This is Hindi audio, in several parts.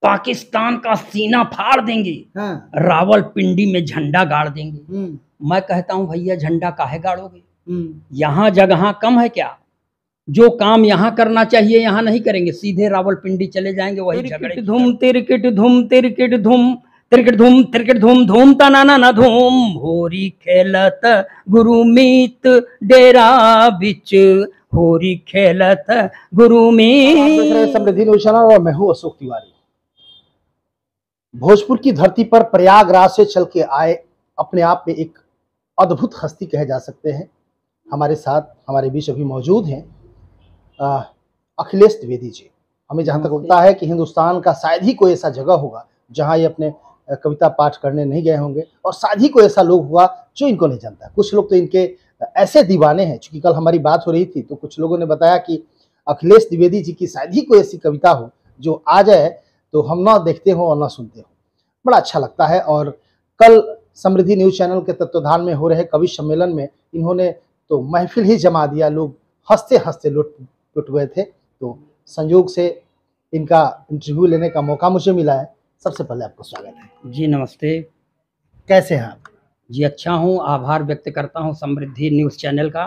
पाकिस्तान का सीना फाड़ देंगे, हाँ। रावलपिंडी में झंडा गाड़ देंगे। मैं कहता हूं भैया झंडा काहे गाड़ोगे? यहाँ जगह कम है क्या? जो काम यहाँ करना चाहिए यहाँ नहीं करेंगे, सीधे रावलपिंडी चले जाएंगे, वही झगड़े धूम तिरकिट धूम तिरकिट धूम तिरकिट धूम तिरकिट धूम धूम तना ना धूम होरी खेलत गुरुमीत डेरा बिच होरी खेलत गुरुमीत। समृद्धि न्यूज़ चैनल और मैं हूं अशोक तिवारी। भोजपुर की धरती पर प्रयागराज से चल के आए अपने आप में एक अद्भुत हस्ती कहे जा सकते हैं। हमारे साथ हमारे बीच अभी मौजूद हैं अखिलेश द्विवेदी जी। हमें जहाँ तक लगता है कि हिंदुस्तान का शायद ही कोई ऐसा जगह होगा जहाँ ये अपने कविता पाठ करने नहीं गए होंगे, और शायद ही कोई ऐसा लोग हुआ जो इनको नहीं जानता। कुछ लोग तो इनके ऐसे दीवाने हैं, चूंकि कल हमारी बात हो रही थी तो कुछ लोगों ने बताया कि अखिलेश द्विवेदी जी की शायद ही कोई ऐसी कविता हो जो आ जाए तो हम ना देखते हो और ना सुनते हो। बड़ा अच्छा लगता है। और कल समृद्धि न्यूज़ चैनल के तत्वाधान में हो रहे कवि सम्मेलन में इन्होंने तो महफिल ही जमा दिया, लोग हंसते हंसते लुट गए थे। तो संयोग से इनका इंटरव्यू लेने का मौका मुझे मिला है। सबसे पहले आपको स्वागत है जी। नमस्ते, कैसे हैं आप? जी अच्छा हूँ। आभार व्यक्त करता हूँ समृद्धि न्यूज़ चैनल का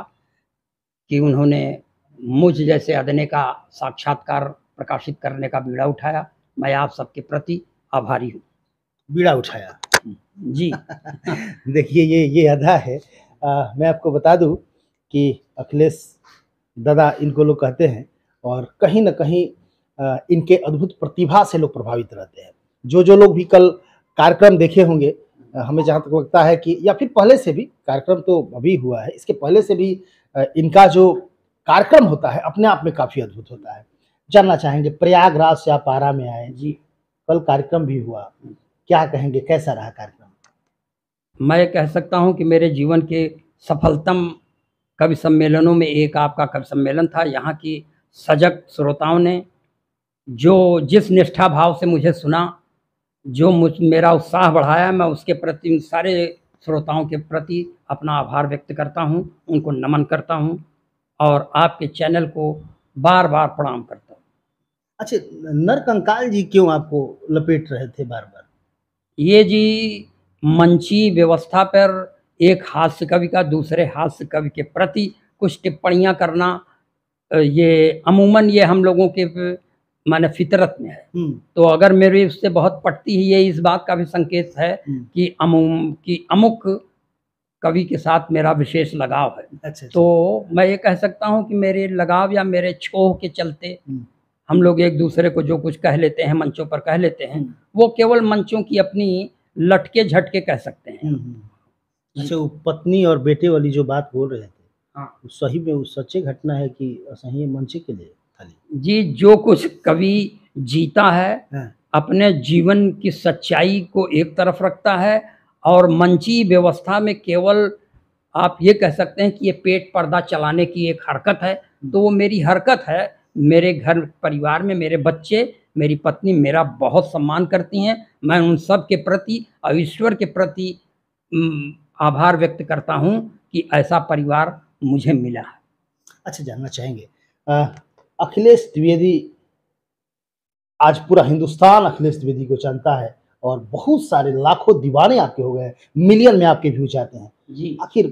कि उन्होंने मुझ जैसे अदने का साक्षात्कार प्रकाशित करने का बीड़ा उठाया। मैं आप सबके प्रति आभारी हूँ। बीड़ा उठाया जी। देखिए ये अदा है। मैं आपको बता दूं कि अखिलेश दादा इनको लोग कहते हैं, और कहीं ना कहीं इनके अद्भुत प्रतिभा से लोग प्रभावित रहते हैं। जो लोग भी कल कार्यक्रम देखे होंगे, हमें जहाँ तक लगता है कि या फिर पहले से भी, कार्यक्रम तो अभी हुआ है, इसके पहले से भी इनका जो कार्यक्रम होता है अपने आप में काफ़ी अद्भुत होता है। जानना चाहेंगे, प्रयागराज से आप आरा में आए जी, कल कार्यक्रम भी हुआ, क्या कहेंगे, कैसा रहा कार्यक्रम? मैं कह सकता हूं कि मेरे जीवन के सफलतम कवि सम्मेलनों में एक आपका कवि सम्मेलन था। यहाँ की सजग श्रोताओं ने जो जिस निष्ठा भाव से मुझे सुना, जो मेरा उत्साह बढ़ाया, मैं उसके प्रति उन सारे श्रोताओं के प्रति अपना आभार व्यक्त करता हूं, उनको नमन करता हूं और आपके चैनल को बार बार प्रणाम करता हूं। अच्छा, नरकंकाल जी क्यों आपको लपेट रहे थे बार बार? ये जी मंची व्यवस्था पर एक हास्य कवि का दूसरे हास्य कवि के प्रति कुछ टिप्पणियां करना, ये अमूमन ये हम लोगों के माने फितरत में है। तो अगर मेरी उससे बहुत पटती ही, ये इस बात का भी संकेत है कि अमुक कवि के साथ मेरा विशेष लगाव है। अच्छा। तो मैं ये कह सकता हूँ कि मेरे लगाव या मेरे छोह के चलते हम लोग एक दूसरे को जो कुछ कह लेते हैं, मंचों पर कह लेते हैं, वो केवल मंचों की अपनी लटके झटके कह सकते हैं। अच्छा, वो पत्नी और बेटे वाली जो बात बोल रहे थे, हाँ, सही में वो सच्ची घटना है कि सही मंचे के लिए खाली? जी, जो कुछ कवि जीता है, हाँ, अपने जीवन की सच्चाई को एक तरफ रखता है, और मंची व्यवस्था में केवल आप ये कह सकते हैं कि ये पेट पर्दा चलाने की एक हरकत है। तो वो मेरी हरकत है। मेरे घर परिवार में मेरे बच्चे, मेरी पत्नी मेरा बहुत सम्मान करती हैं। मैं उन सब के प्रति और ईश्वर के प्रति आभार व्यक्त करता हूं कि ऐसा परिवार मुझे मिला है। अच्छा, जानना चाहेंगे अखिलेश द्विवेदी, आज पूरा हिंदुस्तान अखिलेश द्विवेदी को जानता है और बहुत सारे लाखों दीवाने आपके हो गए, मिलियन में आपके व्यूज आते हैं जी। आखिर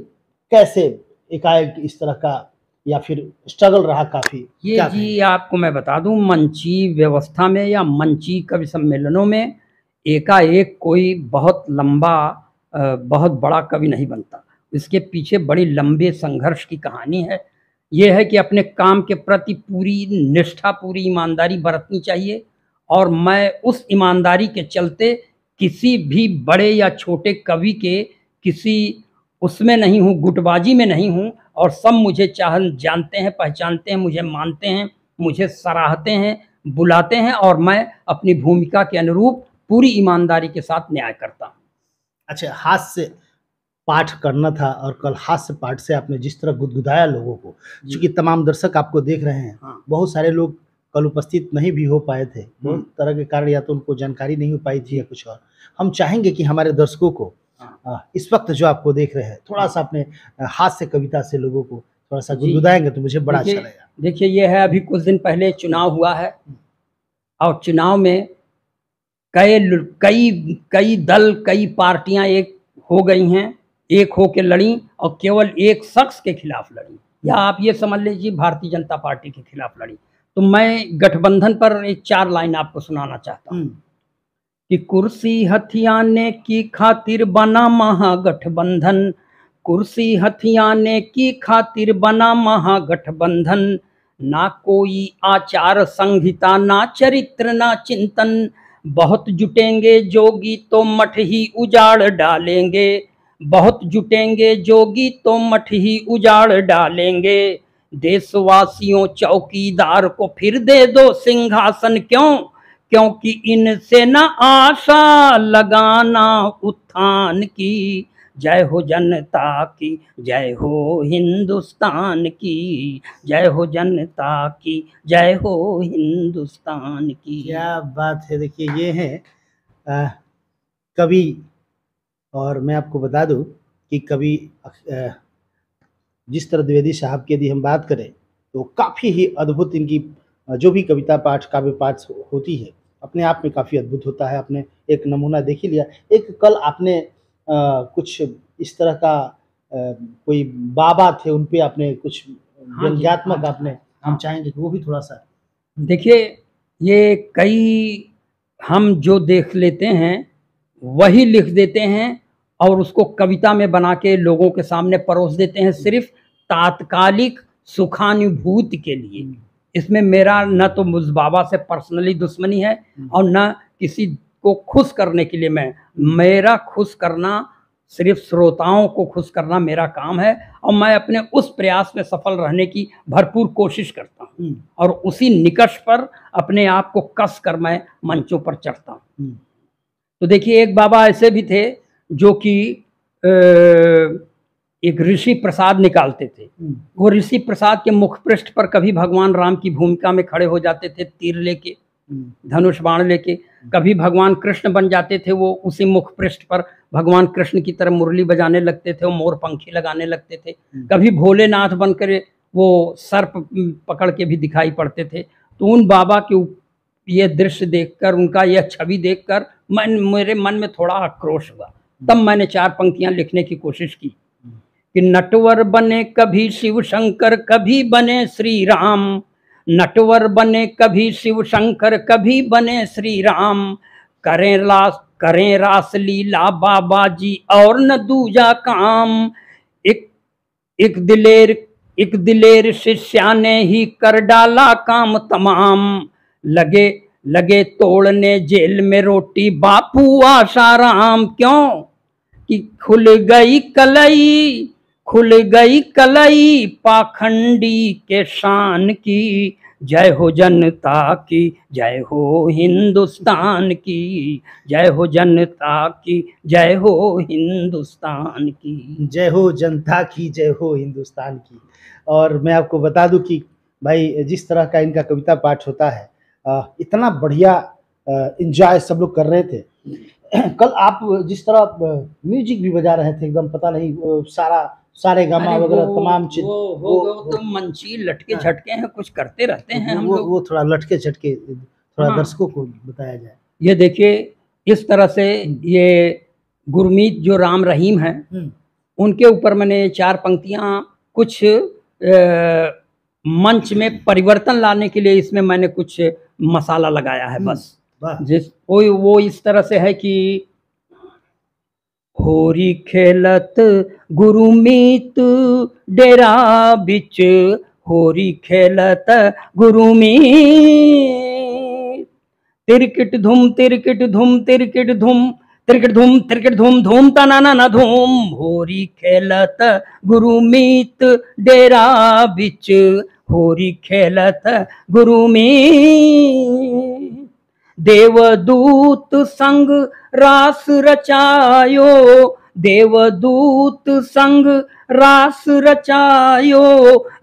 कैसे एकाएक इस तरह का, या फिर स्ट्रगल रहा काफी? ये जी आपको मैं बता दूं, मंची व्यवस्था में या मंची कवि सम्मेलनों में एकाएक कोई बहुत लंबा बहुत बड़ा कवि नहीं बनता। इसके पीछे बड़ी लंबे संघर्ष की कहानी है। ये है कि अपने काम के प्रति पूरी निष्ठा, पूरी ईमानदारी बरतनी चाहिए, और मैं उस ईमानदारी के चलते किसी भी बड़े या छोटे कवि के किसी उसमें नहीं हूँ, गुटबाजी में नहीं हूँ, और सब मुझे जानते हैं, पहचानते हैं, मुझे मानते हैं, मुझे सराहते हैं, बुलाते हैं, और मैं अपनी भूमिका के अनुरूप पूरी ईमानदारी के साथ न्याय करता हूँ। अच्छा, हास्य पाठ करना था, और कल हास्य पाठ से आपने जिस तरह गुदगुदाया लोगों को, क्योंकि तमाम दर्शक आपको देख रहे हैं, हाँ, बहुत सारे लोग कल उपस्थित नहीं भी हो पाए थे, बहुत तरह के कारण, या तो उनको जानकारी नहीं हो पाई थी या कुछ और। हम चाहेंगे कि हमारे दर्शकों को इस वक्त जो आपको देख रहे हैं, थोड़ा सा अपने हास्य कविता से लोगों को थोड़ा सा गुदगुदाएंगे तो मुझे बड़ा अच्छा लगेगा। देखिए, ये है, अभी कुछ दिन पहले चुनाव हुआ है, और चुनाव में कई कई कई दल, कई पार्टियां एक हो गई हैं, एक होके लड़ी और केवल एक शख्स के खिलाफ लड़ी, या आप ये समझ लीजिए भारतीय जनता पार्टी के खिलाफ लड़ी। तो मैं गठबंधन पर एक 4 लाइन आपको सुनाना चाहता हूँ कि कुर्सी हथियाने की खातिर बना महागठबंधन, कुर्सी हथियाने की खातिर बना महागठबंधन, ना कोई आचार संहिता, ना चरित्र, ना चिंतन, बहुत जुटेंगे जोगी तो मठ ही उजाड़ डालेंगे, बहुत जुटेंगे जोगी तो मठ ही उजाड़ डालेंगे, देशवासियों चौकीदार को फिर दे दो सिंहासन, क्यों? क्योंकि इनसे न आशा लगाना उत्थान की, जय हो जनता की, जय हो हिंदुस्तान की, जय हो जनता की, जय हो हिंदुस्तान की। क्या बात है। देखिए ये है कवि, और मैं आपको बता दूं कि कवि जिस तरह द्विवेदी साहब की यदि हम बात करें तो काफ़ी ही अद्भुत इनकी जो भी कविता पाठ, काव्य पाठ होती है अपने आप में काफ़ी अद्भुत होता है। आपने एक नमूना देख ही लिया। एक कल आपने कुछ इस तरह का कोई बाबा थे, उन पे आपने कुछ व्यंग्यात्मक आपने, हम चाहेंगे कि वो भी थोड़ा सा। देखिए, ये कई हम जो देख लेते हैं वही लिख देते हैं और उसको कविता में बना के लोगों के सामने परोस देते हैं, सिर्फ तात्कालिक सुखानुभूति के लिए। इसमें मेरा न तो मुझ बाबा से पर्सनली दुश्मनी है और न किसी को खुश करने के लिए मेरा खुश करना, सिर्फ श्रोताओं को खुश करना मेरा काम है, और मैं अपने उस प्रयास में सफल रहने की भरपूर कोशिश करता हूँ और उसी निकष पर अपने आप को कस कर मैं मंचों पर चढ़ता हूँ। तो देखिए, एक बाबा ऐसे भी थे जो कि एक ऋषि प्रसाद निकालते थे। वो ऋषि प्रसाद के मुख पृष्ठ पर कभी भगवान राम की भूमिका में खड़े हो जाते थे तीर लेके, धनुष बाण लेके, कभी भगवान कृष्ण बन जाते थे, वो उसी मुख पृष्ठ पर भगवान कृष्ण की तरह मुरली बजाने लगते थे, वो मोर पंखी लगाने लगते थे, कभी भोलेनाथ बनकर वो सर्प पकड़ के भी दिखाई पड़ते थे। तो उन बाबा के ये दृश्य देखकर, उनका यह छवि देखकर मेरे मन में थोड़ा आक्रोश हुआ। तब मैंने 4 पंक्तियां लिखने की कोशिश की कि नटवर बने कभी शिव शंकर, कभी बने श्री राम, नटवर बने कभी शिव शंकर, कभी बने श्री राम, करें रास लीला बाबा जी और न दूजा काम, एक दिलेर शिष्या ने ही कर डाला काम तमाम, लगे तोड़ने जेल में रोटी बापू आसाराम, क्यों? कि खुल गई कलई पाखंडी के शान की, जय हो जनता की, जय हो हिंदुस्तान की, जय हो जनता की, जय हो हिंदुस्तान की, जय हो जनता की, जय हो हिंदुस्तान की। और मैं आपको बता दूं कि भाई जिस तरह का इनका कविता पाठ होता है, इतना बढ़िया एंजॉय सब लोग कर रहे थे। कल आप जिस तरह म्यूजिक भी बजा रहे थे, एकदम पता नहीं सारे गामा वगैरह तमाम चीज, वो तो मंची लटके झटके हैं, कुछ करते रहते हैं हम लोग। वो थोड़ा लटके झटके थोड़ा दर्शकों को बताया जाए। ये देखिए, इस तरह से ये गुरमीत जो राम रहीम हैं, उनके ऊपर मैंने 4 पंक्तियां कुछ मंच में परिवर्तन लाने के लिए इसमें मैंने कुछ मसाला लगाया है बस। वो इस तरह से है कि होरी खेलत गुरुमीत डेरा बिच, होरी खेलत गुरुमीत, तिरकिट धूम तिरकिट धूम तिरकिट धूम तिरकिट धूम तिरकिट धूम धूम तना ना धूम, होरी खेलत गुरुमीत डेरा बिच, होरी खेलत गुरुमीत, देवदूत संग रास रचायो, देवदूत संग रास रचायो,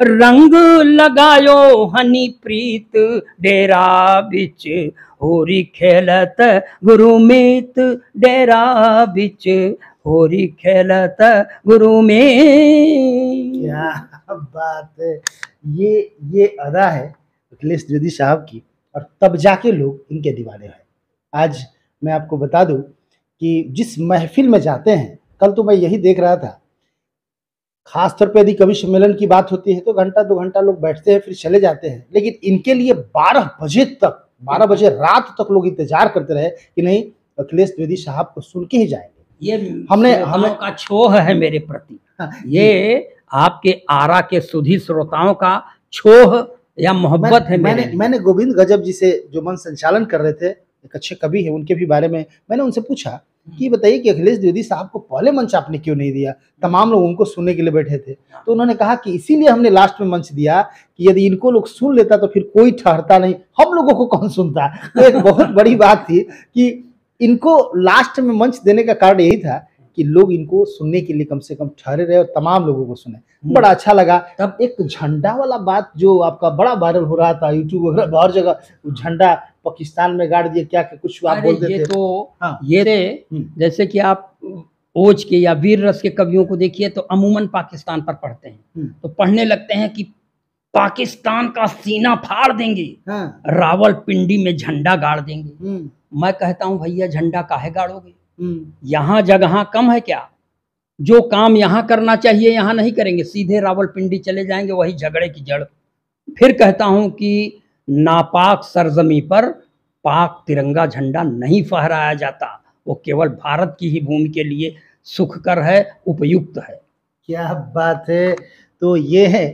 रंग लगायो हनी प्रीत डेरा बिच, होरी खेलत गुरुमीत डेरा बिच, होरी खेलत गुरुमीत। क्या बात है। ये अदा है अखिलेश द्विवेदी साहब की, और तब जाके लोग इनके दीवाने हैं। आज मैं आपको बता दूं कि जिस महफिल में जाते हैं, कल तो मैं यही देख रहा था, खास तौर पे यदि कवि सम्मेलन की बात होती है तो घंटा 2 घंटा लोग बैठते हैं फिर चले जाते हैं, लेकिन इनके लिए 12 बजे रात तक लोग इंतजार करते रहे कि नहीं अखिलेश द्विवेदी साहब को सुन के ही जाएंगे। ये हमने का छोह है मेरे प्रति। ये आपके आरा के सुधी श्रोताओं का छोह या मोहब्बत है। मैंने गोविंद गजब जी से जो मंच संचालन कर रहे थे, एक अच्छे कवि है, उनके भी बारे में मैंने उनसे पूछा कि बताइए कि अखिलेश द्विवेदी साहब को पहले मंच आपने क्यों नहीं दिया, तमाम लोग उनको सुनने के लिए बैठे थे। तो उन्होंने कहा कि इसीलिए हमने लास्ट में मंच दिया कि यदि इनको लोग सुन लेता तो फिर कोई ठहरता नहीं, हम लोगों को कौन सुनता। तो एक बहुत बड़ी बात थी कि इनको लास्ट में मंच देने का कारण यही था कि लोग इनको सुनने के लिए कम से कम ठहरे रहे और तमाम लोगों को सुने। बड़ा अच्छा लगा। तब एक झंडा वाला बात जो आपका बड़ा वायरल हो रहा था यूट्यूब वगैरह हर जगह, झंडा पाकिस्तान में गाड़ दिया, क्या कुछ आप बोलते थे। तो हाँ। ये जैसे कि आप ओज के या वीर रस के कवियों को देखिए तो अमूमन पाकिस्तान पर पढ़ते हैं, तो पढ़ने लगते हैं कि पाकिस्तान का सीना फाड़ देंगे, रावलपिंडी में झंडा गाड़ देंगे। मैं कहता हूँ भैया झंडा काहे गाड़ोगे, यहाँ जगह कम है क्या? जो काम यहाँ करना चाहिए यहाँ नहीं करेंगे, सीधे रावलपिंडी चले जाएंगे, वही झगड़े की जड़। फिर कहता हूँ कि नापाक सरजमी पर पाक तिरंगा झंडा नहीं फहराया जाता, वो केवल भारत की ही भूमि के लिए सुखकर है, उपयुक्त है। क्या बात है। तो ये है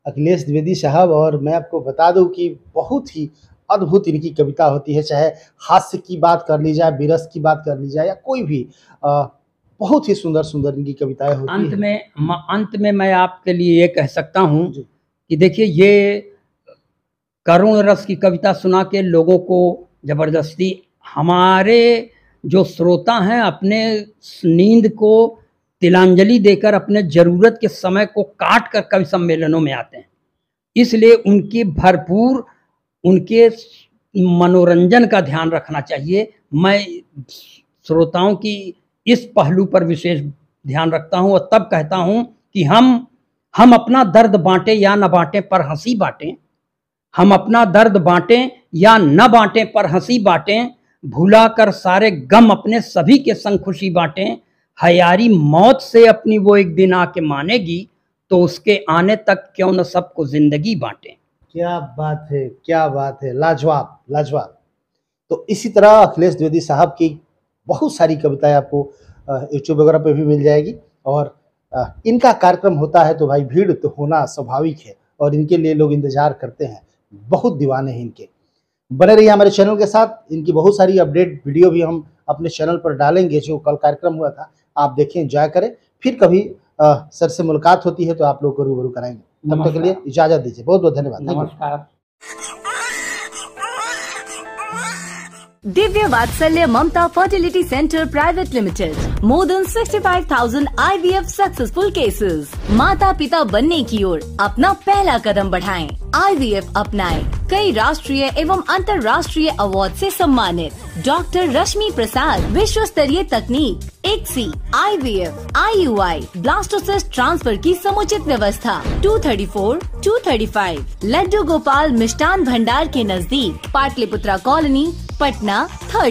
अखिलेश द्विवेदी साहब, और मैं आपको बता दूं कि बहुत ही अद्भुत इनकी कविता होती है, चाहे हास्य की बात कर ली जाए, विरस की बात कर ली जाए, या कोई भी बहुत ही सुंदर सुंदर इनकी कविताएं होती हैं। अंत में मैं आपके लिए ये कह सकता हूँ कि देखिए, ये करुण रस की कविता सुना के लोगों को जबरदस्ती, हमारे जो श्रोता हैं अपने नींद को तिलांजलि देकर अपने ज़रूरत के समय को काट कर कवि सम्मेलनों में आते हैं, इसलिए उनकी भरपूर उनके मनोरंजन का ध्यान रखना चाहिए। मैं श्रोताओं की इस पहलू पर विशेष ध्यान रखता हूं और तब कहता हूं कि हम अपना दर्द बांटें या न बांटें पर हंसी बांटें, हम अपना दर्द बांटें या न बांटें पर हंसी बांटें, भुला कर सारे गम अपने सभी के संग खुशी बांटें, हयारी मौत से अपनी वो एक दिन आके मानेगी, तो उसके आने तक क्यों न सबको जिंदगी बांटें। क्या बात है, क्या बात है, लाजवाब लाजवाब। तो इसी तरह अखिलेश द्विवेदी साहब की बहुत सारी कविताएं आपको यूट्यूब वगैरह पे भी मिल जाएगी, और इनका कार्यक्रम होता है तो भाई भीड़ तो होना स्वाभाविक है, और इनके लिए लोग इंतजार करते हैं, बहुत दीवाने हैं इनके। बने रहिए हमारे चैनल के साथ, इनकी बहुत सारी अपडेट वीडियो भी हम अपने चैनल पर डालेंगे। जो कल कार्यक्रम हुआ था आप देखें, एंजॉय करें, फिर कभी सर से मुलाकात होती है तो आप लोग को रूबरू कराएंगे। तब तक के लिए इजाजत दीजिए, बहुत बहुत धन्यवाद। नमस्कार। Divya Vatsalya Mamta Fertility Centre Private Limited, more than 65,000 IVF successful cases. माता पिता बनने की ओर अपना पहला कदम बढ़ाएं, IVF अपनाएं। कई राष्ट्रीय एवं अंतर्राष्ट्रीय अवार्ड से सम्मानित डॉक्टर रश्मि प्रसाद, विश्व स्तरीय तकनीक, ICSI, IVF, IUI, blastocyst transfer की समुचित व्यवस्था। 234, 235 लड्डू गोपाल मिष्ठान भंडार के नजदीक, पाटलिपुत्रा कॉलोनी, पटना 30।